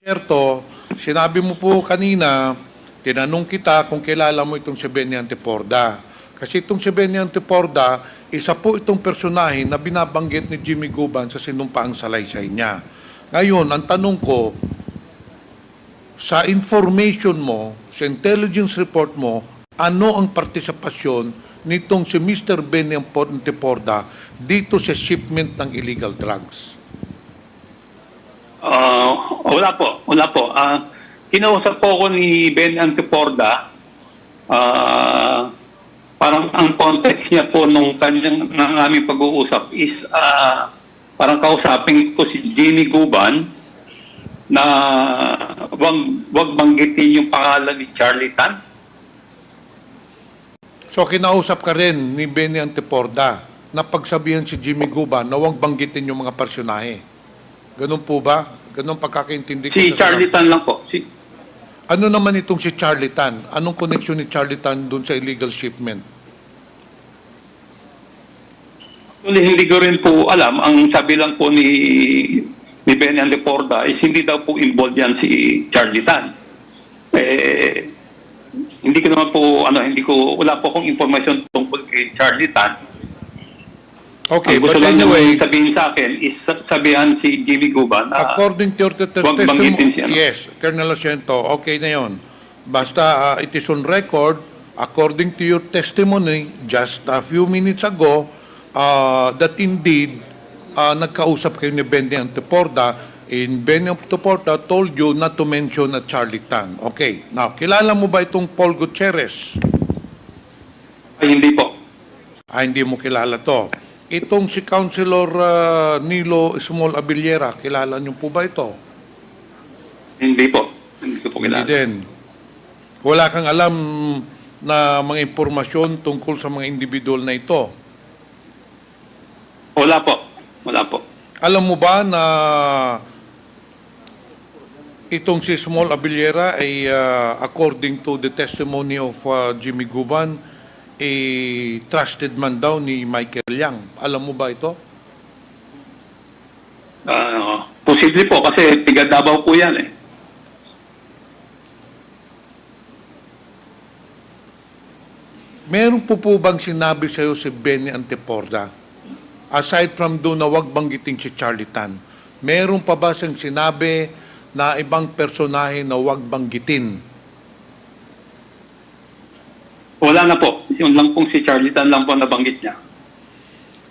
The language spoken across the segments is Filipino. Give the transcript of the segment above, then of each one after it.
Erto, sinabi mo po kanina, tinanong kita kung kilala mo itong si Benny Anteporda. Kasi itong si Benny Anteporda, isa po itong personahe na binabanggit ni Jimmy Guban sa sinumpaang salaysay niya. Ngayon, ang tanong ko, sa information mo, sa intelligence report mo, ano ang partisipasyon nitong si Mr. Benny Anteporda dito sa shipment ng illegal drugs? Wala po. Kinausap po ako ni Ben Anteporda. Parang ang context niya po ng aming pag-uusap is parang kausapin ko si Jimmy Guban na wag banggitin yung pangalan ni Charlie Tan. So kinausap ka rin ni Benny Anteporda na pagsabihan si Jimmy Guban na huwag banggitin yung mga personahe. Ganun po ba? Ganun pagkakaintindi ko. Si Charlie Tan lang po. Ano naman itong si Charlie Tan? Anong connection ni Charlie Tan doon sa illegal shipment? Hindi ko rin po alam. Ang sabi lang po ni Benny Anteporda is hindi daw po involved yan si Charlie Tan. Hindi ko naman po, wala po akong informasyon tungkol kay Charlie Tan. Okay, ang gusto but lang anyway, sabihin sa akin is sabihan si Jimmy Guban na according to your huwag banggitin siya. yes, Colonel Asiento, okay na yon. Basta it is on record, according to your testimony just a few minutes ago, that indeed, nagkausap kayo ni Benny Anteporda, and Benny Anteporda told you not to mention a Charlie Tan. Okay, now, kilala mo ba itong Paul Gutierrez? Ay, hindi po. Hindi mo kilala to. Itong si Councilor Nilo Small Abiliera, kilala niyo po ba ito? Hindi po. Hindi ko po kilala. Hindi din. Wala kang alam na mga impormasyon tungkol sa mga individual na ito? Wala po. Wala po. Alam mo ba na itong si Small Abiliera ay according to the testimony of Jimmy Guban, trusted man daw ni Michael Yang. Alam mo ba ito? Posible po kasi tiga Davao po yan eh. Meron po bang sinabi sa iyo si Benny Anteporda? Aside from doon na wag banggitin si Charlie Tan, meron pa ba siyang sinabi na ibang personahe na wag banggitin? Wala na po. Yun lang pong si Charlie Tan lang po nabanggit niya.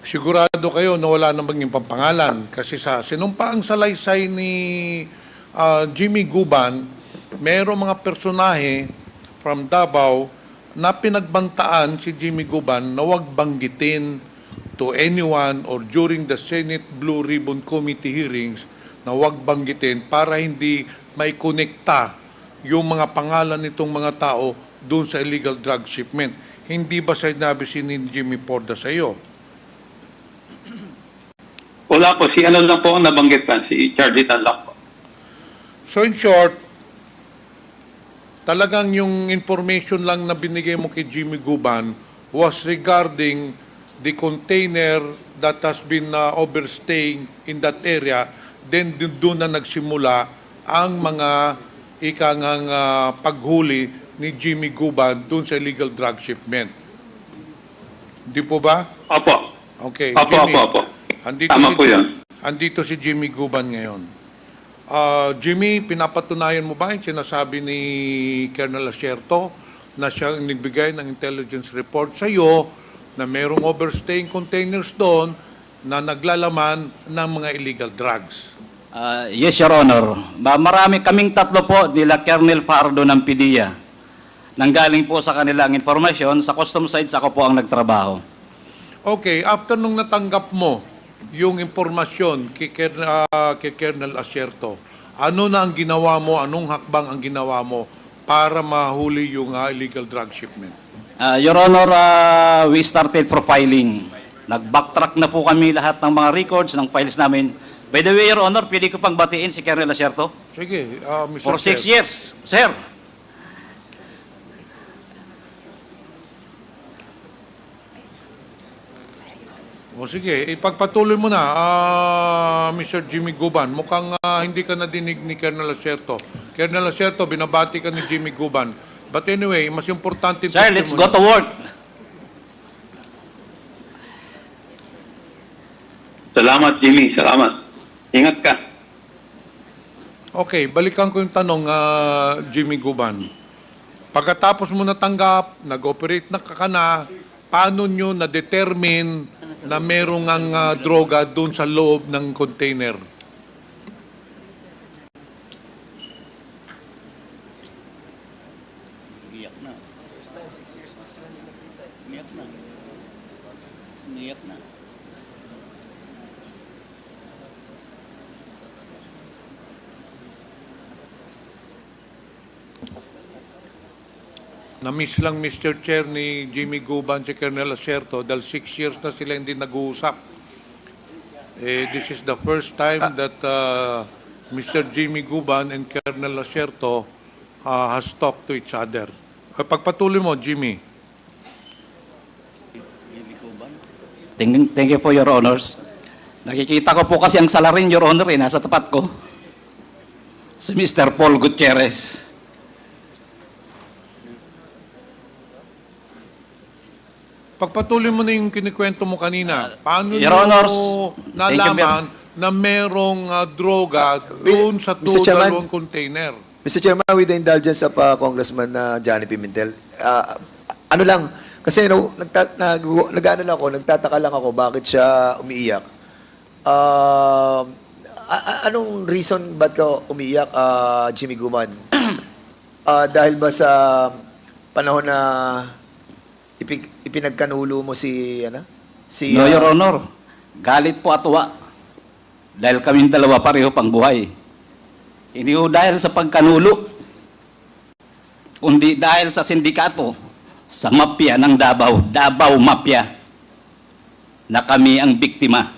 Sigurado kayo na wala namang yung pampangalan kasi sa sinumpaang salaysay ni Jimmy Guban, merong mga personahe from Davao na pinagbantaan si Jimmy Guban na huwag banggitin to anyone or during the Senate Blue Ribbon Committee hearings na huwag banggitin para hindi may konekta yung mga pangalan nitong mga tao doon sa illegal drug shipment. Hindi ba sinabi si Jimmy Porda sa iyo? Wala po. Si ano lang po ang nabanggit pa. Si Charlie Tan lang po. So in short, talagang yung information lang na binigay mo kay Jimmy Guban was regarding the container that has been overstaying in that area. Then doon na nagsimula ang mga ikangang paghuli ni Jimmy Guban doon sa illegal drug shipment. Hindi po ba? Opo. Okay, Opo, Jimmy. opo. si Tama po yan. Andito si Jimmy Guban ngayon. Jimmy, pinapatunayan mo ba yung sinasabi ni Colonel Asierto na siya ang nagbigay ng intelligence report sa iyo na mayroong overstaying containers doon na naglalaman ng mga illegal drugs? Yes, Your Honor. Marami kaming tatlo po nila Colonel Fardo ng PDEA. Nanggaling po sa kanilang informasyon, sa custom sites ako po ang nagtrabaho. Okay, after nung natanggap mo yung impormasyon kay Colonel Asierto, ano na ang ginawa mo, anong hakbang ang ginawa mo para mahuli yung illegal drug shipment? Your Honor, we started profiling. Nag-backtrack na po kami lahat ng mga records, ng files namin. By the way, Your Honor, pwede ko pang batiin si Colonel Asierto? Sige, Mr. For 6 Chair. years, sir. O sige, ipagpatuloy mo na, Mr. Jimmy Guban. Mukhang hindi ka nadinig ni Colonel Acerto. Colonel Acerto, binabati ka ni Jimmy Guban. But anyway, mas importante... Sir, let's go to work. Salamat, Jimmy. Salamat. Ingat ka. Okay, balikan ko yung tanong, Jimmy Guban. Pagkatapos mo natanggap, nag-operate na ka na, paano nyo na-determine na merong ang droga doon sa loob ng container? Iyak na. Iyak na. Iyak na. Na-miss lang, Mr. Chair, ni Jimmy Guban si Colonel Acerto dahil 6 years na sila hindi nag-uusap. This is the first time that Mr. Jimmy Guban and Colonel Acerto has talked to each other. Pagpatuloy mo, Jimmy. Thank you for your honors. Nakikita ko po kasi ang salarin, your honor, nasa tapat ko. Si Mr. Paul Gutierrez. Pagpatuloy mo na yung kinikwento mo kanina. Paano Your nyo Honors, thank you, nalaman na merong droga doon sa Mr. Chairman. dalawang container? Mr. Chairman, with the indulgence of Congressman Johnny Pimentel, ano lang, kasi nag-ano lang ako, nagtataka lang ako bakit siya umiiyak. Anong reason ba't ka umiiyak, Jimmy Guman? Dahil ba sa panahon na ipinagkanulo mo si, No, your honor. Galit po at uwa. Dahil kaming dalawa pareho pang buhay. Hindi ho dahil sa pagkanulo, kundi dahil sa sindikato, sa mafia ng Davao, Davao Mafia, na kami ang biktima.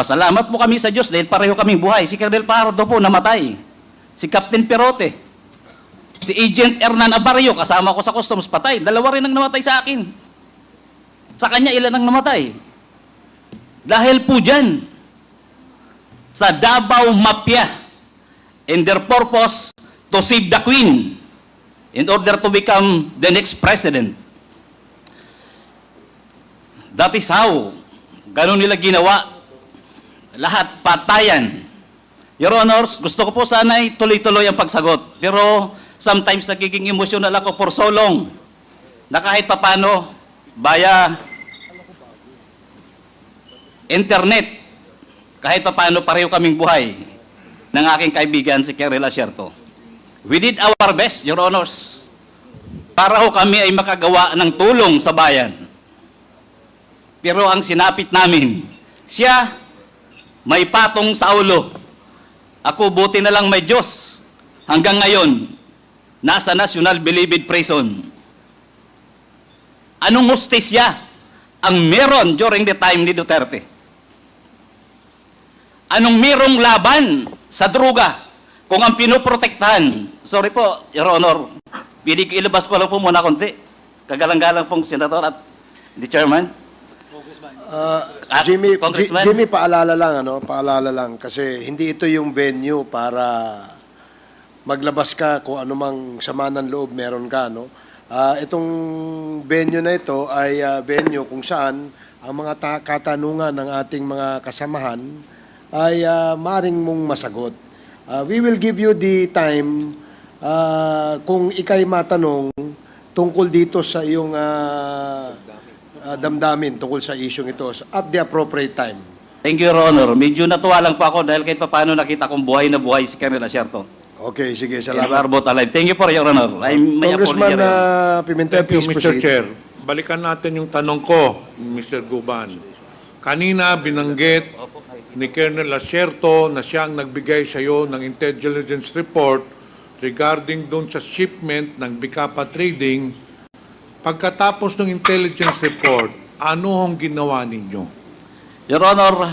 Pasalamat po kami sa Diyos dahil pareho kaming buhay. Si Colonel Pardo po namatay. Si Captain Perote. Si Agent Hernan Abarrio, kasama ko sa customs, patay. Dalawa rin ang namatay sa akin. Sa kanya, ilan ang namatay? Dahil po dyan, sa Davao Mafia, and their purpose to save the Queen in order to become the next president. That is how, ganun nila ginawa. Lahat patayan. Your Honors, gusto ko po sana tuloy-tuloy ang pagsagot. Pero sometimes nagiging emotional ako for so long na kahit papano via internet, kahit papano pareho kaming buhay ng aking kaibigan si Colonel Acerto. We did our best, Your Honors, para ho kami ay makagawa ng tulong sa bayan. Pero ang sinapit namin, siya may patong sa ulo. Ako buti na lang may Diyos. Hanggang ngayon, nasa National Bilibid Prison. Anong hustisya ang meron during the time ni Duterte? Anong merong laban sa druga kung ang pinoprotektahan? Sorry po, Your Honor. Ilabas ko lang po muna konti. Kagalang-galang pong senator at the chairman. Jimmy, Congressman. Jimmy, paalala lang kasi hindi ito yung venue para maglabas ka kung anumang sama ng loob meron ka, no? Itong venue na ito ay venue kung saan ang mga katanungan ng ating mga kasamahan ay maring mong masagot. We will give you the time kung ikay matanong tungkol dito sa iyong damdamin tungkol sa isyong ito at the appropriate time. Thank you, Your Honor. Medyo natuwa lang po ako dahil kahit paano nakita kong buhay na buhay si Colonel Acerto. Okay, sige, We are salamat. both alive. Thank you for Your Honor. May Congressman apology. Pimentel, Thank you, please Mr. proceed. Chair. Balikan natin yung tanong ko, Mr. Guban. Kanina binanggit ni Colonel Acerto na siya ang nagbigay sa iyo ng intelligence report regarding doon sa shipment ng Bicapa Trading. Pagkatapos ng intelligence report, ano hong ginawa ninyo? Your Honor,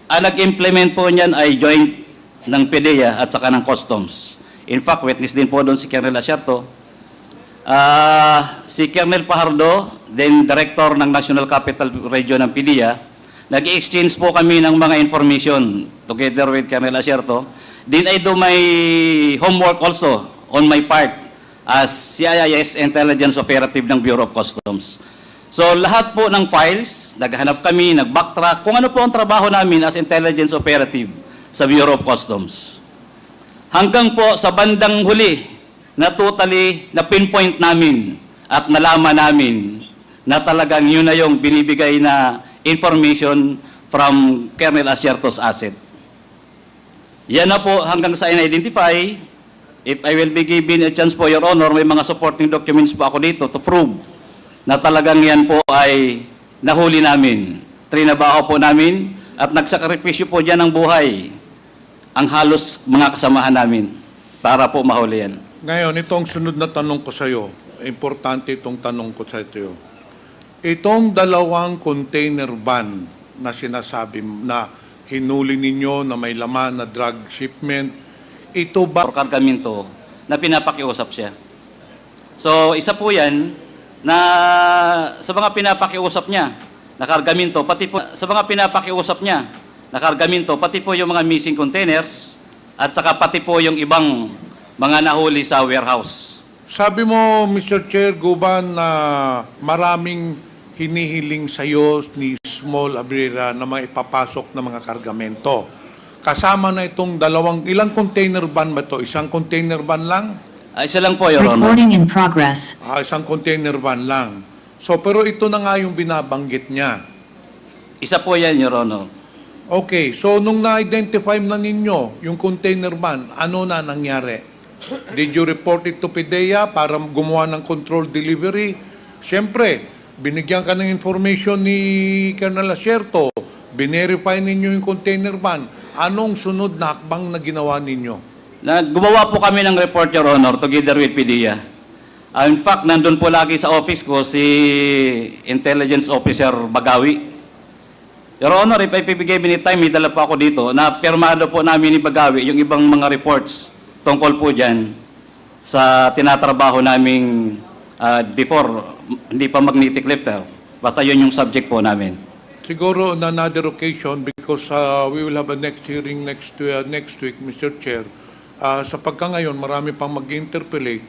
ang nag-implement po niyan ay joint ng PDEA at saka ng Customs. In fact, witness din po doon si Colonel Acerto. Si Colonel Pajardo, then Director ng National Capital Region ng PDEA, nag-exchange po kami ng mga information together with Colonel Asierto. Then I do my homework also on my part as CIIS Intelligence Operative ng Bureau of Customs. So lahat po ng files, naghanap kami, nag-backtrack, kung ano po ang trabaho namin as Intelligence Operative sa Bureau of Customs. Hanggang po sa bandang huli, na totally na pinpoint namin at nalaman namin na talagang yun na yung binibigay na information from Colonel Asierto's asset. Yan na po hanggang sa in-identify. If I will be given a chance po, Your Honor, may mga supporting documents po ako dito to prove na talagang yan po ay nahuli namin. Trinabaho po namin at nagsakripisyo po dyan ng buhay ang halos mga kasamahan namin para po mahuli yan. Ngayon, itong sunod na tanong ko sa iyo, importante itong tanong ko sa iyo. Itong dalawang container van na sinasabi na hinuli ninyo na may laman na drug shipment, ito ba? Or kargamento na pinapakiusap siya. So, isa po yan na sa mga pinapakiusap niya na kargamento, pati po sa mga pinapakiusap niya na kargamento, pati po yung mga missing containers at saka pati po yung ibang mga nahuli sa warehouse. Sabi mo, Mr. Chair Guban, na maraming hinihiling sa iyo ni Small Abrera na maipapasok na mga kargamento. Kasama na itong ilang container van ba ito? Isang container van lang? Isa lang po, Your Honor. Recording in progress. Isang container van lang. So, pero ito na nga yung binabanggit niya. Isa po yan, Your Honor. Okay, so nung na-identify na ninyo yung container van, ano na nangyari? Did you report it to PDEA para gumawa ng control delivery? Siyempre, binigyan ka ng information ni Colonel Asierto, binerify ninyo yung container van. Anong sunod na hakbang na ginawa ninyo? Gumawa po kami ng report, Your Honor, together with PDEA. In fact, nandun po lagi sa office ko si Intelligence Officer Bagawi. Your Honor, if I bigay me time, may dala po ako dito na pirmado po namin ni Bagawi yung ibang mga reports tungkol po dyan sa tinatrabaho naming before, hindi pa magnetic lifter. Basta yun yung subject po namin. Siguro on another occasion, because we will have a next hearing next week, Mr. Chair. Sa pagka ngayon, marami pang mag-interpellate.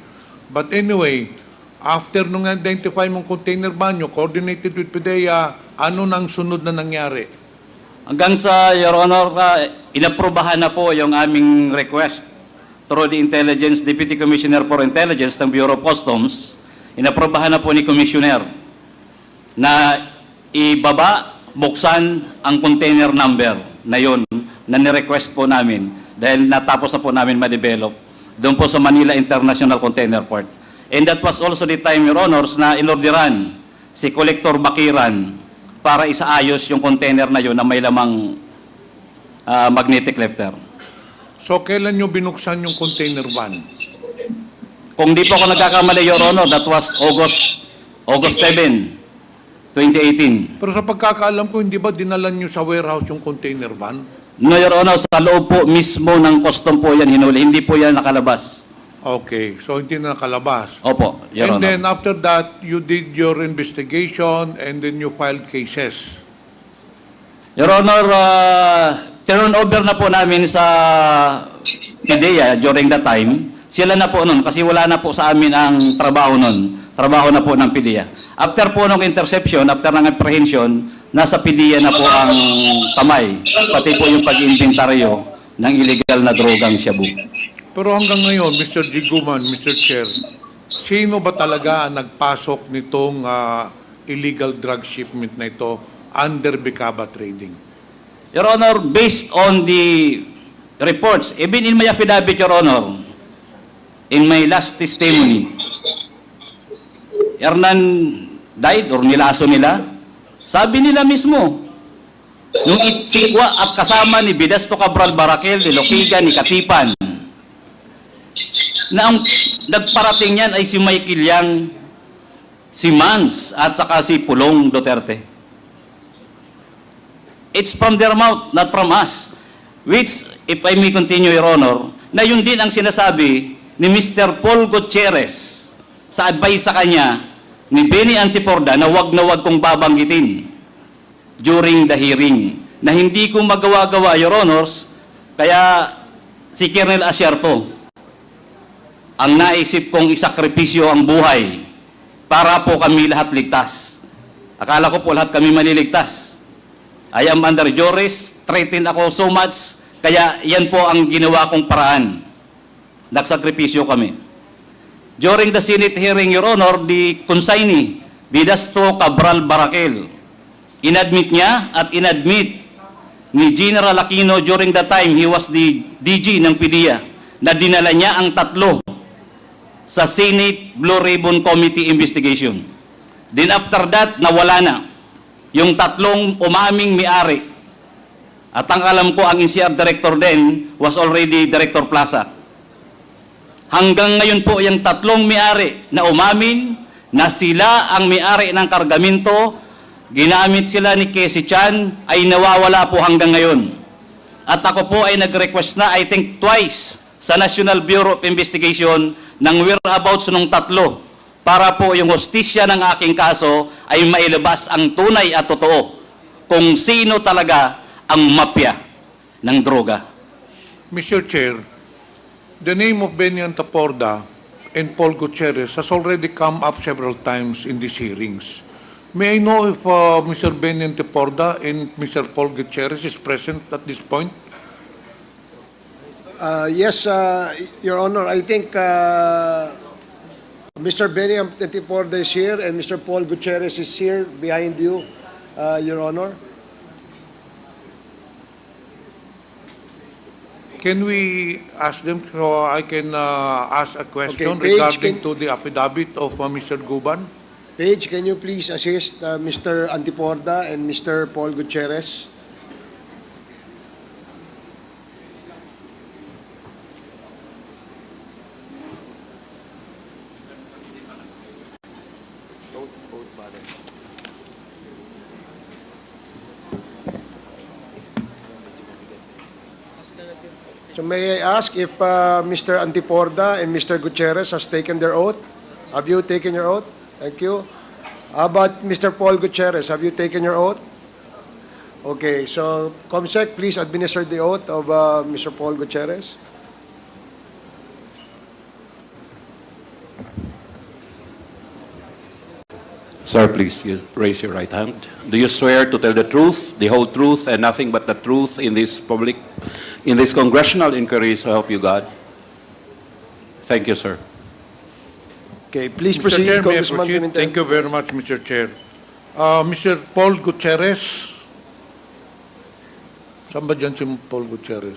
But anyway, after nung identify mong container van nyo, coordinated with PDEA, ano nang sunod na nangyari? Hanggang sa, Your Honor, inaprobahan na po yung aming request through the Deputy Commissioner for Intelligence ng Bureau of Customs. Inaprobahan na po ni Commissioner na ibaba, buksan ang container number na yun na ni-request po namin dahil natapos na po namin ma-develop doon po sa Manila International Container Port. And that was also the time, Your Honors, na inorderan si Collector Bakiran para isaayos yung container na yun na may lamang magnetic lifter. So, kailan nyo binuksan yung container van? Kung di po ako nagkakamali, Your Honor, that was August 7, 2018. Pero sa pagkakaalam ko, hindi ba dinalan nyo sa warehouse yung container van? No, Your Honor, sa loob po mismo ng custom po yan hinuli. Hindi po yan nakalabas. Okay, so hindi na nakalabas. Opo, Your And Honor. then after that, you did your investigation and then you filed cases. Your Honor, turn over na po namin sa PDEA during that time. Sila na po nun, kasi wala na po sa amin ang trabaho nun. Trabaho na po ng PDEA. After po ng interception, after ng apprehension, nasa PDEA na po ang kamay. Pati po yung pag-inventaryo ng illegal na drogang shabu. Pero hanggang ngayon, Mr. Jiguman, Mr. Chair, sino ba talaga ang nagpasok nitong illegal drug shipment na ito under Bicaba Trading? Your Honor, based on the reports, even in my affidavit, Your Honor, in my last testimony, Hernan died or nilaso nila, sabi nila mismo, nung itsikwa at kasama ni Bidasto Cabral Barakel, ni Loquiga, ni Katipan, na ang nagparating yan ay si Michael Yang, si Mans, at saka si Pulong Duterte. It's from their mouth, not from us. Which, if I may continue, Your Honor, na yun din ang sinasabi ni Mr. Paul Gutierrez, sa advice sa kanya ni Benny Antiporda na wag kong babanggitin during the hearing, na hindi ko magawa-gawa, Your Honors, kaya si Colonel Asyerto ang naisip kong isakripisyo ang buhay para po kami lahat ligtas. Akala ko po lahat kami maliligtas. I am under duress, threatened ako so much, kaya yan po ang ginawa kong paraan. Nagsakripisyo kami. During the Senate hearing, Your Honor, the consignee, Vidasto Cabral Barakel, inadmit niya at inadmit ni General Aquino during the time he was the DG ng PDEA na dinala niya ang tatlo sa Senate Blue Ribbon Committee investigation. Then after that, nawala na yung tatlong umaming may-ari. At ang alam ko, ang NCR director din was already Director Plaza. Hanggang ngayon po, yung tatlong may-ari na umamin na sila ang may-ari ng kargamento, ginamit sila ni Casey Chan, ay nawawala po hanggang ngayon. At ako po ay nag-request na, I think twice, sa National Bureau of Investigation ng whereabouts nung tatlo para po yung hustisya ng aking kaso ay mailabas ang tunay at totoo kung sino talaga ang mafia ng droga. Mr. Chair, the name of Benny Antiporda and Paul Gutierrez has already come up several times in these hearings. May I know if Mr. Benny Antiporda and Mr. Paul Gutierrez is present at this point? Yes, Your Honor, I think Mr. Benny Antiporda is here and Mr. Paul Gutierrez is here behind you, Your Honor. Can we ask them so I can ask a question Okay, Paige, regarding can- to the affidavit of Mr. Guban? Paige, can you please assist Mr. Antiporda and Mr. Paul Gutierrez? So may I ask if Mr. Antiporda and Mr. Gutierrez has taken their oath? Have you taken your oath? Thank you. How about Mr. Paul Gutierrez? Have you taken your oath? Okay, so Comsec, please administer the oath of Mr. Paul Gutierrez. Sir, please raise your right hand. Do you swear to tell the truth, the whole truth, and nothing but the truth in this congressional inquiry, so help you God? Thank you, sir. Okay, please Mr. proceed, Chair, may I Congressman proceed? Pimentel. Thank you very much, Mr. Chair. Mr. Paul Gutierrez. Saan ba dyan si Paul Gutierrez?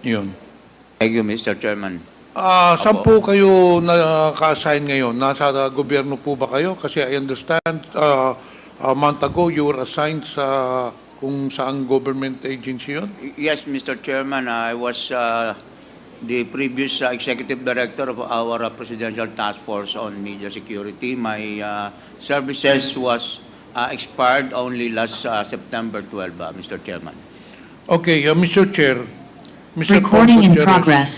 Yun. Thank you, Mr. Chairman. Saan po kayo na-assign ngayon? Nasa gobyerno po ba kayo? Kasi I understand a month ago you were assigned sa kung saang government agency yun? Yes, Mr. Chairman, I was the previous executive director of our Presidential Task Force on Media Security. My services was expired only last September 12, Mr. Chairman. Okay, Mr. Chair. Mr. Recording Paul in Gutierrez. progress.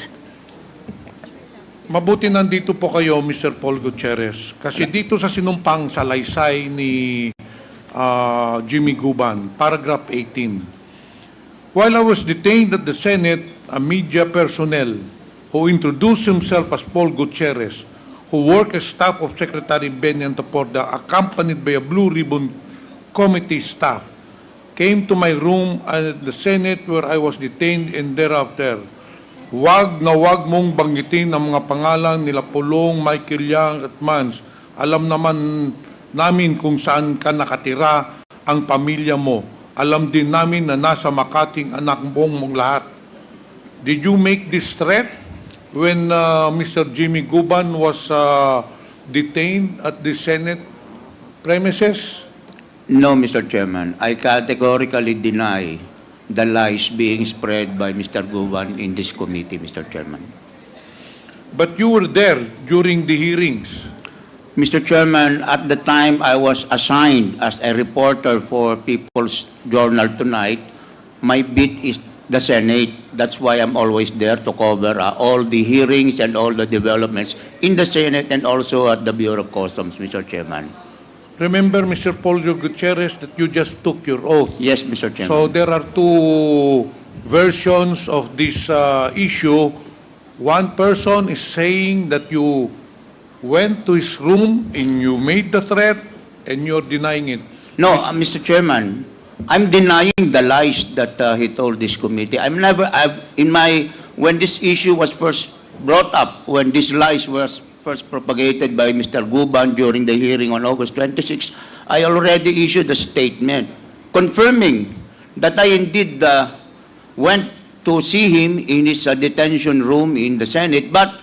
Mabuti nandito po kayo, Mr. Paul Gutierrez. Kasi dito sa sinumpang salaysay ni Jimmy Guban, paragraph 18. While I was detained at the Senate, a media personnel who introduced himself as Paul Gutierrez, who worked as staff of Secretary Benny Antiporda, accompanied by a Blue Ribbon Committee staff, came to my room at the Senate where I was detained, and thereafter, wag mong banggitin ang mga pangalan nila Pulong, Michael Yang at Mans. Alam naman namin kung saan ka nakatira, ang pamilya mo. Alam din namin na nasa Makating anak mong lahat. Did you make this threat when Mr. Jimmy Guban was detained at the Senate premises? No, Mr. Chairman. I categorically deny the lies being spread by Mr. Guban in this committee, Mr. Chairman. But you were there during the hearings. Mr. Chairman, at the time I was assigned as a reporter for People's Journal Tonight, my beat is the Senate. That's why I'm always there to cover all the hearings and all the developments in the Senate and also at the Bureau of Customs, Mr. Chairman. Remember, Mr. Polio Gutierrez, that you just took your oath. Yes, Mr. Chairman. So there are two versions of this issue. One person is saying that you went to his room and you made the threat, and you're denying it. No, Mr. Chairman, I'm denying the lies that he told this committee. When this issue was first brought up, when these lies was first propagated by Mr. Guban during the hearing on August 26, I already issued a statement confirming that I indeed went to see him in his detention room in the Senate, but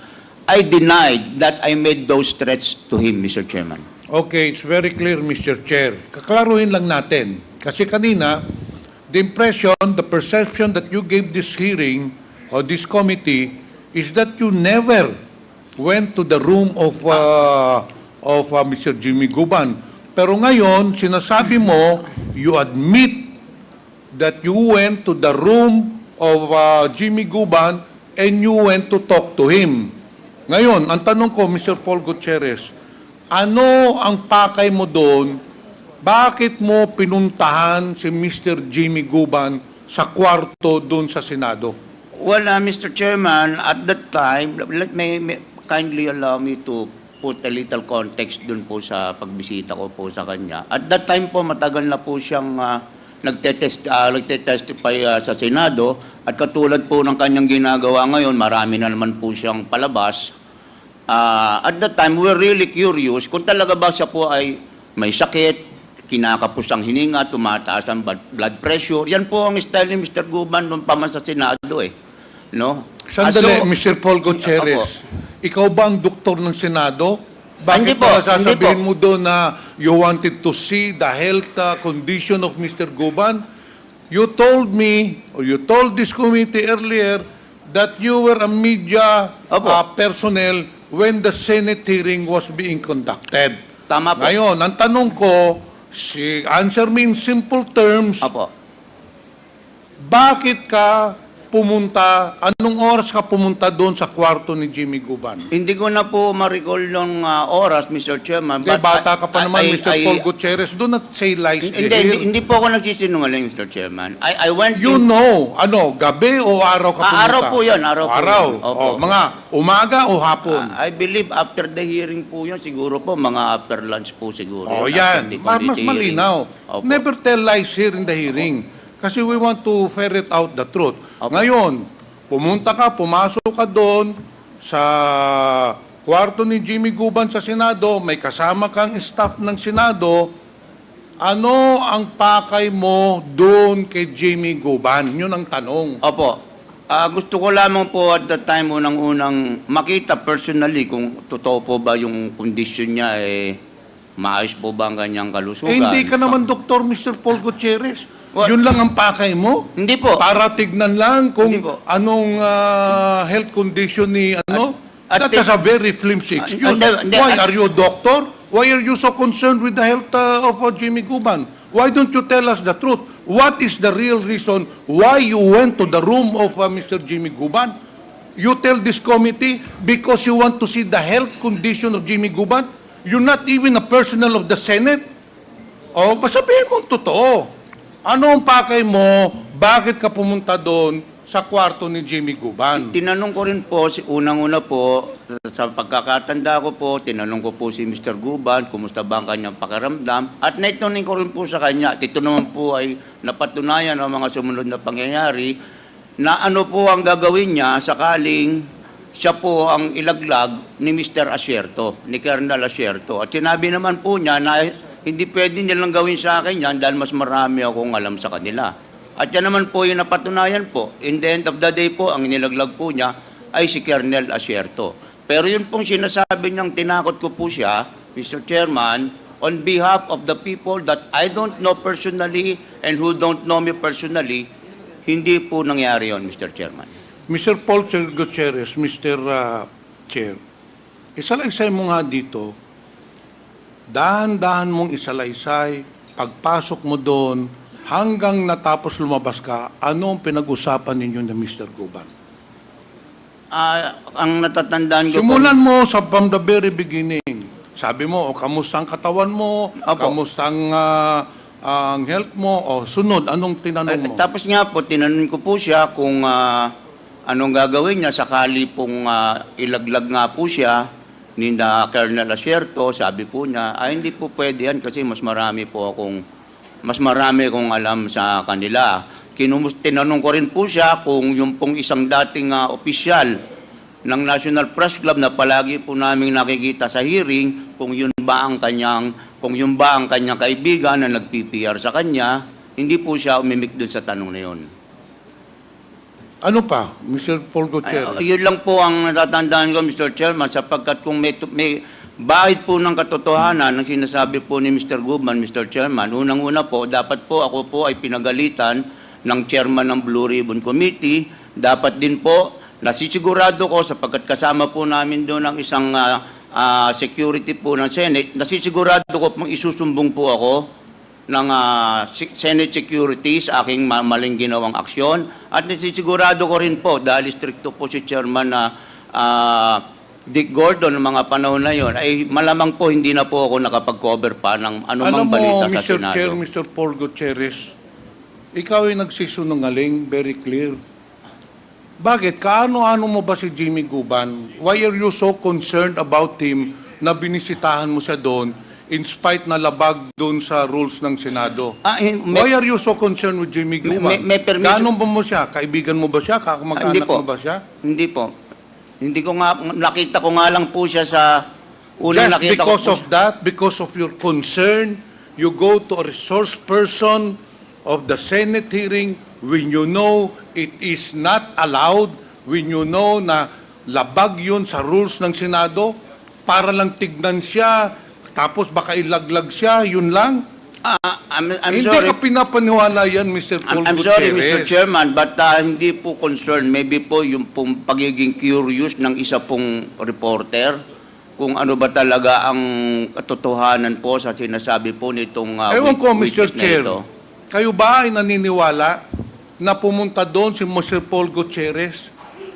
I denied that I made those threats to him, Mr. Chairman. Okay, it's very clear, Mr. Chair. Kaklaruhin lang natin. Kasi kanina, the impression, the perception that you gave this hearing or this committee is that you never went to the room of Mr. Jimmy Guban. Pero ngayon, sinasabi mo, you admit that you went to the room of Jimmy Guban and you went to talk to him. Ngayon, ang tanong ko, Mr. Paul Gutierrez, ano ang pakay mo doon? Bakit mo pinuntahan si Mr. Jimmy Guban sa kwarto doon sa Senado? Well, Mr. Chairman, at that time, let me kindly allow me to put a little context dun po sa pagbisita ko po sa kanya. At that time po, matagal na po siyang nagtetestify sa Senado at katulad po ng kanyang ginagawa ngayon, marami na naman po siyang palabas. At that time, we were really curious kung talaga ba siya po ay may sakit, kinakapos ang hininga, tumataas ang blood pressure. Yan po ang style ni Mr. Guban nung pa man sa Senado eh. No? Sandali, So, Mr. Paul Gutierrez, ikaw ba ang doktor ng Senado? Bakit Hindi po, ba sasabihin hindi mo po. doon na you wanted to see the health condition of Mr. Guban? You told me, or you told this committee earlier, that you were a media Opo. personnel when the Senate hearing was being conducted. Tama po. Ngayon, ang tanong ko, answer me in simple terms, Apo. bakit ka pumunta, anong oras ka pumunta doon sa kwarto ni Jimmy Guban? Hindi ko na po ma-recall nung oras, Mr. Chairman. Hindi, bata ka pa naman, Mr. Paul Gutierrez. Gutierrez. Do not say lies Hindi, here. hindi po ako nagsisinungaling, Mr. Chairman. I went You in... know, gabi o araw ka pumunta? Araw po yun, araw po Araw. yun. Opo. Mga umaga o hapon? I believe after the hearing po yun, siguro po, mga after lunch po siguro. Yan. After the Mas committee hearing. malinaw. Opo. Never tell lies here in the hearing. Kasi we want to ferret out the truth. Opo. Ngayon, pumasok ka doon sa kwarto ni Jimmy Guban sa Senado, may kasama kang staff ng Senado, ano ang pakay mo doon kay Jimmy Guban? Yun ang tanong. Opo. Gusto ko lamang po at that time unang-unang makita personally kung totoo po ba yung condition niya maayos po ba ang kanyang kalusugan. Hindi ka naman doktor, Mr. Paul Gutierrez. What? Yun lang ang pakay mo? Hindi po. Para tignan lang kung Hindi po. anong health condition ni At That is a very flimsy excuse. hindi, Why are you a doctor? Why are you so concerned with the health of Jimmy Guban? Why don't you tell us the truth? What is the real reason why you went to the room of Mr. Jimmy Guban? You tell this committee because you want to see the health condition of Jimmy Guban? You're not even a personnel of the Senate? O, sabihin mo ang totoo. Ano ang pakay mo? Bakit ka pumunta doon sa kwarto ni Jimmy Guban? Tinanong ko rin po, unang-una po, sa pagkakatanda ko po, tinanong ko po si Mr. Guban, kumusta ba ang kanyang pakiramdam, at naitanong ko rin po sa kanya, at ito naman po ay napatunayan ng mga sumunod na pangyayari, na ano po ang gagawin niya sakaling siya po ang ilaglag ni Mr. Asierto, ni Colonel Asierto. At sinabi naman po niya na hindi pwede nilang gawin sa akin yan dahil mas marami akong alam sa kanila. At yan naman po yung napatunayan po. In the end of the day po, ang nilaglag po niya ay si Colonel Asierto. Pero yun pong sinasabi niyang tinakot ko po siya, Mr. Chairman, on behalf of the people that I don't know personally and who don't know me personally, hindi po nangyari yon, Mr. Chairman. Mr. Paul Gutierrez, Mr. Chair, isalaysay mo nga dito, dahan-dahan mong isalaysay, pagpasok mo doon, hanggang natapos lumabas ka, ano ang pinag-usapan ninyo ni Mr. Guban? Ang natatandaan ko Simulan mo sa from the very beginning. Sabi mo, kamusta ang katawan mo? Opo. Kamusta ang health mo? O sunod, anong tinanong mo? Tapos nga po, tinanong ko po siya kung anong gagawin niya sakali pong ilaglag nga po siya ni na Colonel Asierto. Sabi po niya, hindi po pwede yan kasi mas marami kong alam sa kanila. Tinanong ko rin po siya kung yung pong isang dating opisyal ng National Press Club na palagi po naming nakikita sa hearing, kung yun ba ang kanyang kaibigan na nag-PPR sa kanya, hindi po siya umimik doon sa tanong na yun. Ano pa, Mr. Paul Gutierrez? Yun lang po ang natatandaan ko, Mr. Chairman, sapagkat kung may bahid po ng katotohanan ng sinasabi po ni Mr. Guban, Mr. Chairman, unang-una po, dapat po ako po ay pinagalitan ng chairman ng Blue Ribbon Committee. Dapat din po, nasisigurado ko, sapagkat kasama po namin doon ang isang security po ng Senate, nasisigurado ko pong isusumbong po ako ng Senate security sa aking maling ginawang aksyon. At nasisigurado ko rin po, dahil stricto po si Chairman na Dick Gordon ng mga panahon na yon, ay malamang po hindi na po ako nakapag-cover pa ng anumang balita sa Mr. Senado. Chair, Mr. Paul Gutierrez, ikaw ay nagsisunungaling, very clear. Bakit? Kaano-ano mo ba si Jimmy Guban? Why are you so concerned about him na binisitahan mo siya doon in spite na labag doon sa rules ng Senado? Why are you so concerned with Jimmy Guban? may permission- Gaano ba mo siya? Kaibigan mo ba siya? Kakamag-anak mo ba siya? Hindi po. Hindi ko nga, nakita ko nga lang po siya sa unang Just nakita ko because po of that, because of your concern, you go to a resource person of the Senate hearing when you know it is not allowed, when you know na labag yun sa rules ng Senado, para lang tignan siya, tapos baka ilaglag siya, yun lang? I'm Hindi sorry. ka pinapaniwala yan, Mr. Paul I'm sorry, Gutierrez. Mr. Chairman, but hindi po concerned. Maybe po yung pong pagiging curious ng isa pong reporter kung ano ba talaga ang katotohanan po sa sinasabi po nitong Ewan ko, Mr. witness na Chair, ito. kayo ba ay naniniwala na pumunta doon si Mr. Paul Gutierrez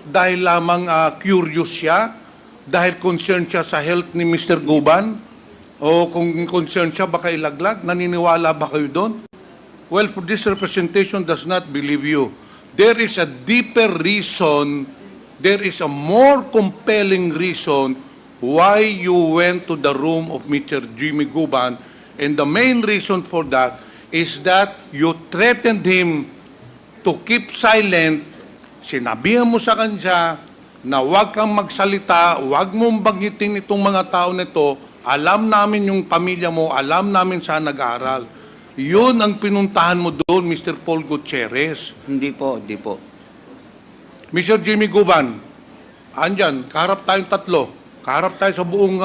dahil lamang curious siya, dahil concerned siya sa health ni Mr. Guban, o kung concerned siya baka ilaglag? Naniniwala ba kayo doon? Well, for this representation does not believe you. There is a deeper reason, there is a more compelling reason why you went to the room of Mr. Jimmy Guban, and the main reason for that is that you threatened him to keep silent. Sinabihan mo sa kanya na huwag kang magsalita, huwag mong banggitin itong mga tao nito. Alam namin yung pamilya mo, alam namin saan nag-aaral. Yun ang pinuntahan mo doon, Mr. Paul Gutierrez. Hindi po, hindi po. Mr. Jimmy Guban, andyan, kaharap tayong tatlo. Kaharap tayo sa buong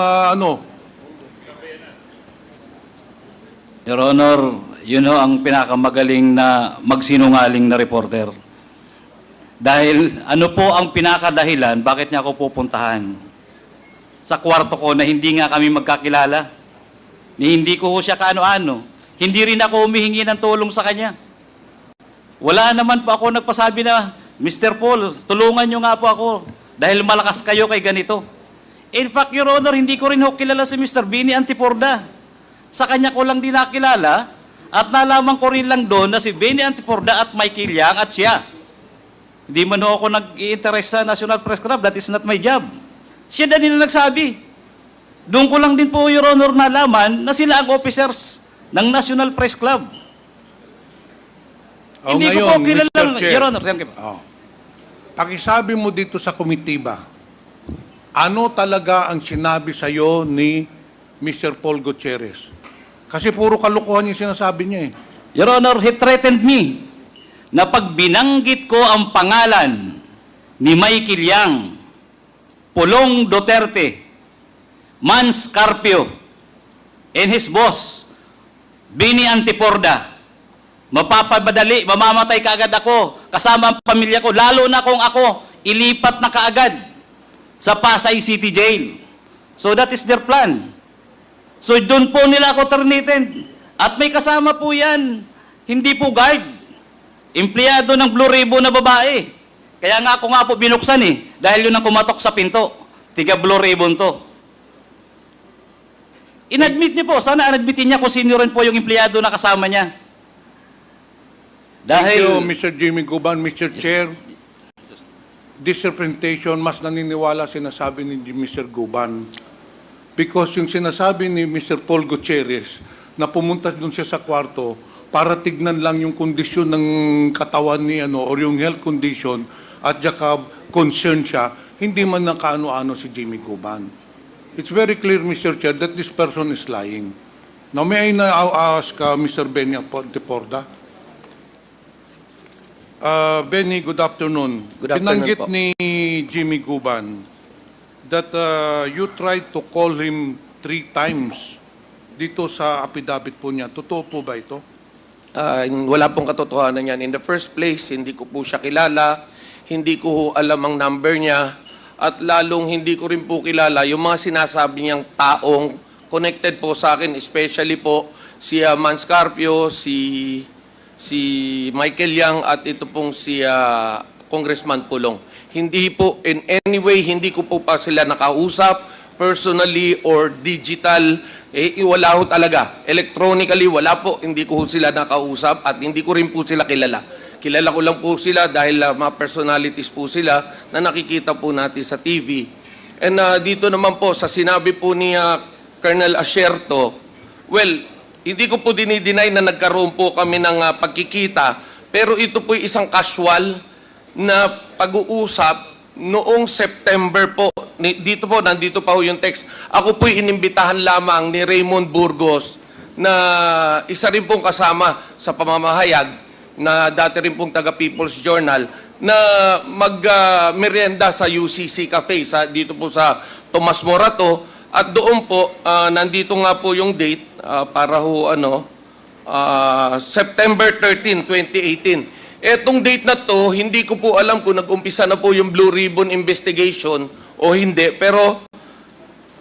Your Honor, yun ho ang pinakamagaling na magsinungaling na reporter. Dahil ano po ang pinakadahilan, bakit niya ako pupuntahan? Sa kwarto ko na hindi nga kami magkakilala. Ni hindi ko ho siya kaano-ano. Hindi rin ako humihingi ng tulong sa kanya. Wala naman po ako nagpasabi na, Mr. Paul, tulungan niyo nga po ako dahil malakas kayo kay ganito. In fact, Your Honor, hindi ko rin ho kilala si Mr. Bini Antiporda. Sa kanya ko lang din nakilala at nalaman ko rin lang doon na si Bini Antiporda at Michael Yang at siya. Hindi man ho ako nag-i-interest sa National Press Club. That is not my job. Siya na din na nagsabi. Doon ko lang din po, Your Honor, nalaman na sila ang officers ng National Press Club. Hindi ko po kilala, Mr. Chair. Your Honor. Pakisabi mo dito sa komitiba, ano talaga ang sinabi sa iyo ni Mr. Paul Gutierrez? Kasi puro kalokohan yung sinasabi niya eh. Your Honor, he threatened me na pag binanggit ko ang pangalan ni Michael Yang, Pulong Duterte, Mans Carpio, and his boss, Bini Antiporda, mapapabadali, mamamatay kaagad ako, kasama ang pamilya ko, lalo na kung ako, ilipat na kaagad sa Pasay City Jail. So that is their plan. So doon po nila ako terminated. At may kasama po yan, Hindi po guard. Empleyado ng Blue Ribbon na babae. Kaya nga ako nga po binuksan dahil yun ang kumatok sa pinto. Tiga Blue Ribbon to. Inadmit niyo po, sana inadmitin niya kung sino rin po yung empleyado na kasama niya. Thank you, Dahil, Mr. Jimmy Guban. Mr. Chair, this representation, mas naniniwala sinasabi ni Mr. Guban. Because yung sinasabi ni Mr. Paul Gutierrez na pumunta doon siya sa kwarto para tignan lang yung kondisyon ng katawan ni or yung health condition at saka concern siya, hindi man nakaano-ano si Jimmy Guban. It's very clear, Mr. Chair, that this person is lying. Now, may I now ask Mr. Benny Ponteporda? Benny, good afternoon. Good afternoon Binanggit po. ni Jimmy Guban that you tried to call him 3 times dito sa affidavit po niya. Totoo po ba ito? Wala pong katotohanan yan. In the first place, hindi ko po siya kilala, hindi ko ho alam ang number niya, at lalong hindi ko rin po kilala yung mga sinasabi niyang taong connected po sa akin, especially po si Man Scarpio, si Michael Yang, at ito pong si Congressman Pulong. Hindi po, in any way, hindi ko po pa sila nakausap, personally or digital, wala ho talaga. Electronically, wala po. Hindi ko ho sila nakausap at hindi ko rin po sila kilala. Kilala ko lang po sila dahil mga personalities po sila na nakikita po natin sa TV. And dito naman po, sa sinabi po ni Colonel Asierto, well, hindi ko po dinideny na nagkaroon po kami ng pagkikita, pero ito po isang casual na pag-uusap noong September po. Dito po, nandito pa ho yung text. Ako po'y inimbitahan lamang ni Raymond Burgos na isa rin pong kasama sa pamamahayag na dati rin pong taga People's Journal na mag-merienda sa UCC Cafe dito po sa Tomas Morato. At doon po, nandito nga po yung date para ho September 13, 2018. Etong date na to, hindi ko po alam kung nag-umpisa na po yung Blue Ribbon investigation o hindi. Pero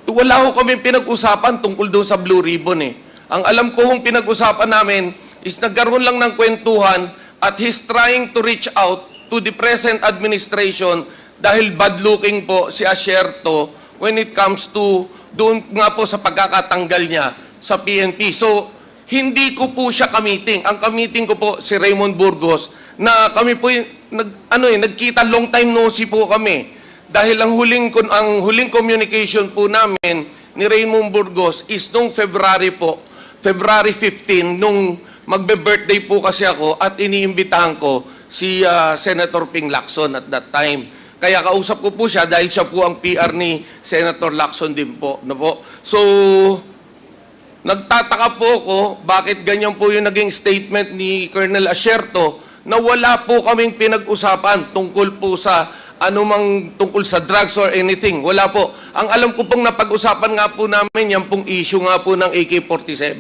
wala ko kami pinag-usapan tungkol doon sa Blue Ribbon eh. Ang alam ko kung pinag-usapan namin is nagkaroon lang ng kwentuhan at he's trying to reach out to the present administration dahil bad-looking po si Asierto when it comes to doon nga po sa pagkakatanggal niya sa PNP. So, hindi ko po siya kamiting. Ang kamiting ko po si Raymond Burgos na kami po nagkita long time no see po kami. Dahil ang huling communication po namin ni Raymond Burgos is nung February 15, nung magbe-birthday po kasi ako at iniimbitahan ko si Senator Ping Lacson at that time. Kaya kausap ko po siya dahil siya po ang PR ni Senator Lacson din po. No po? So, nagtataka po ako bakit ganyan po yung naging statement ni Colonel Asierto na wala po kaming pinag-usapan tungkol po sa anumang tungkol sa drugs or anything. Wala po. Ang alam ko pong napag-usapan nga po namin, yan pong issue nga po ng AK-47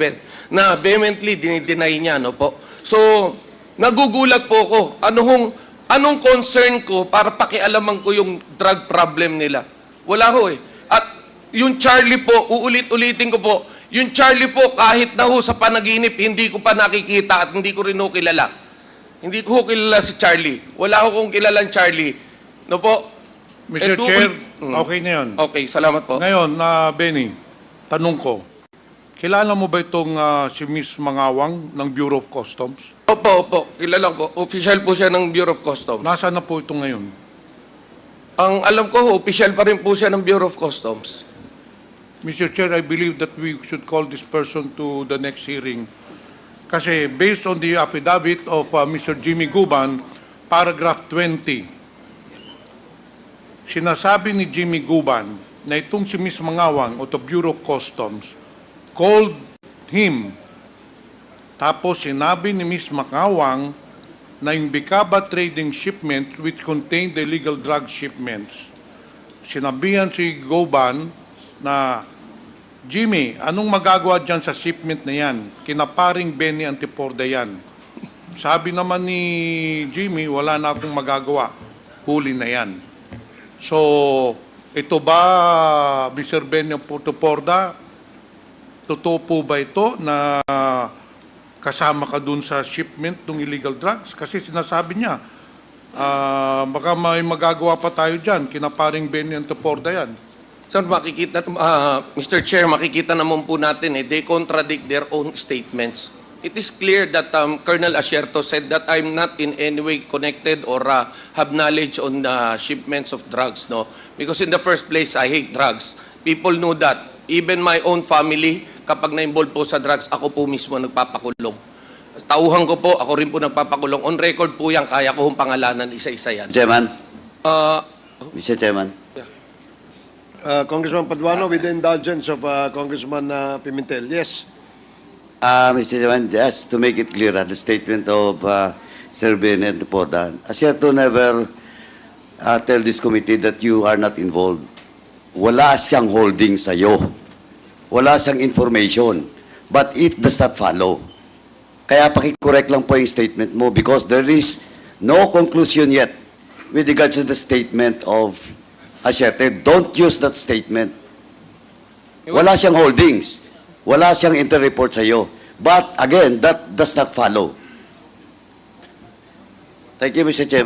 na vehemently dinideny niya. No po? So, nagugulat po ako. Anong concern ko para pakialaman ko yung drug problem nila? Wala ho eh. At yung Charlie po, uulit-ulitin ko po, yung Charlie po, kahit na ho sa panaginip, hindi ko pa nakikita at hindi ko rin ho kilala. Hindi ko ho kilala si Charlie. Wala ho kong kilalang Charlie. No po? Mr. Chair, okay na yun. Okay, salamat po. Ngayon, Benny, tanong ko, kilala mo ba itong si Miss Mangawang ng Bureau of Customs? Opo. Kilala ko. Official po siya ng Bureau of Customs. Nasaan na po ito ngayon? Ang alam ko, official pa rin po siya ng Bureau of Customs. Mr. Chair, I believe that we should call this person to the next hearing. Kasi based on the affidavit of Mr. Jimmy Guban, paragraph 20, sinasabi ni Jimmy Guban na itong si Miss Mangawang o the Bureau of Customs called him. Tapos sinabi ni Miss Mangawang na yung Bicaba trading shipment which contained the illegal drug shipments. Sinabihan si Guban na, Jimmy, anong magagawa dyan sa shipment na yan? Kinaparing Benny Antiporda yan. Sabi naman ni Jimmy, wala na akong magagawa. Huli na yan. So, ito ba, Mr. Benny Antiporda, totoo po ba ito na kasama ka dun sa shipment ng illegal drugs? Kasi sinasabi niya, baka may magagawa pa tayo dyan, kinaparing Benny Anteporda yan. Sir, makikita, Mr. Chair, makikita naman po natin they contradict their own statements. It is clear that Colonel Asierto said that I'm not in any way connected or have knowledge on shipments of drugs, no? Because in the first place, I hate drugs. People know that. Even my own family, kapag na-involve po sa drugs, ako po mismo nagpapakulong. Tauhan ko po, ako rin po nagpapakulong. On record po yan, kaya ko hong pangalanan isa-isa yan. Chairman, Uh, Mr. Chairman. Congressman Paduano, with the indulgence of Congressman Pimentel. Yes. Mr. Chairman, just to make it clear, the statement of Sir Ben and Poda, Asierto never tell this committee that you are not involved. Wala siyang holding sa'yo. Wala siyang information. But it does not follow. Kaya pakicorrect lang po yung statement mo because there is no conclusion yet with regards to the statement of Asierto. Don't use that statement. Wala siyang holdings. Wala siyang inter-report sa'yo. But again, that does not follow. Thank you, Mr. Chairman.